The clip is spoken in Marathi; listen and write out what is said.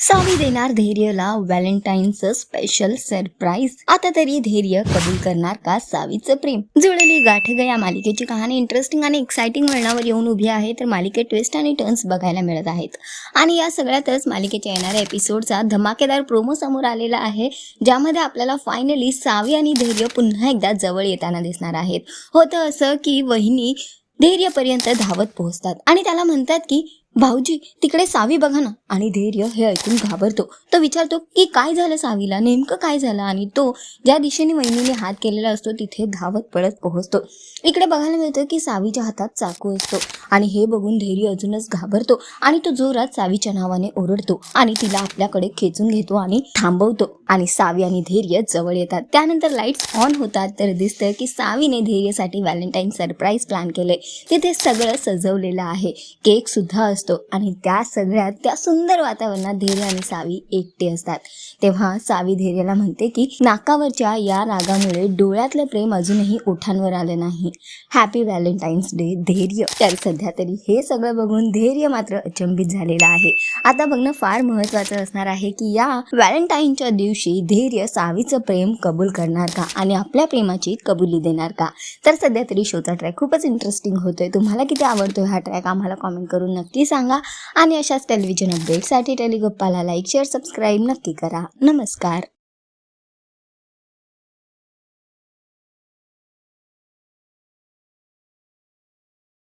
सावी देणार धैर्यला व्हॅलेंटाईनचं स्पेशल सरप्राईज. आता तरी धैर्य कबूल करणार का सावीचं प्रेम? जुळली गाठ ग या मालिकेची कहाणी इंटरेस्टिंग आणि एक्साइटिंग वळणावर येऊन उभी आहे. तर मालिकेत ट्विस्ट आणि टर्न्स बघायला मिळत आहेत आणि या सगळ्यातच मालिकेच्या येणाऱ्या एपिसोडचा धमाकेदार प्रोमो समोर आलेला आहे, ज्यामध्ये आपल्याला फायनली सावी आणि धैर्य पुन्हा एकदा जवळ येताना दिसणार आहेत. होतं असं की वहिनी धैर्यपर्यंत धावत पोहोचतात आणि त्याला म्हणतात की भाऊजी तिकडे सावी बघा ना. आणि धैर्य हे ऐकून घाबरतो. तो विचारतो की काय झालं सावीला, नेमकं काय झालं. आणि तो ज्या दिशेने वहिनीने हात केलेला असतो तिथे धावत पळत पोहोचतो. इकडे बघायला मिळतं की सावीच्या हातात चाकू असतो आणि हे बघून धैर्य अजूनच घाबरतो आणि तो जोरात सावीच्या नावाने ओरडतो आणि तिला आपल्याकडे खेचून घेतो आणि थांबवतो. आणि सावी आणि धैर्य जवळ येतात. त्यानंतर लाईट्स ऑन होतात तर दिसतं की सावीने धैर्यसाठी व्हॅलेंटाईन सरप्राईज प्लॅन केले. तिथे सगळं सजवलेलं आहे, केक सुद्धा असतो आणि त्या सगळ्यात त्या सुंदर वातावरणात धैर्य आणि सावी एकटे असतात. तेव्हा सावी धैर्याला म्हणते की नाकावरच्या या रागामुळे डोळ्यातलं प्रेम अजूनही ओठांवर आलं नाही. हॅपी व्हॅलेंटाईन्स डे धैर्य. तर सध्या तरी हे सगळं बघून धैर्य मात्र अचंबित झालेला आहे. आता बघणं फार महत्त्वाचं असणार आहे की या व्हॅलेंटाईनच्या दिवशी धैर्य सावीचं प्रेम कबूल करणार का आणि आपल्या प्रेमाची कबुली देणार का. तर सध्या तरी शोचा ट्रॅक खूपच इंटरेस्टिंग होतोय. तुम्हाला किती आवडतोय हा ट्रॅक आम्हाला कॉमेंट करून नक्की सांगा आणि अशाच टेलिव्हिजन अपडेटसाठी टेलिगप्पाला लाईक शेअर सबस्क्राईब नक्की करा. नमस्कार.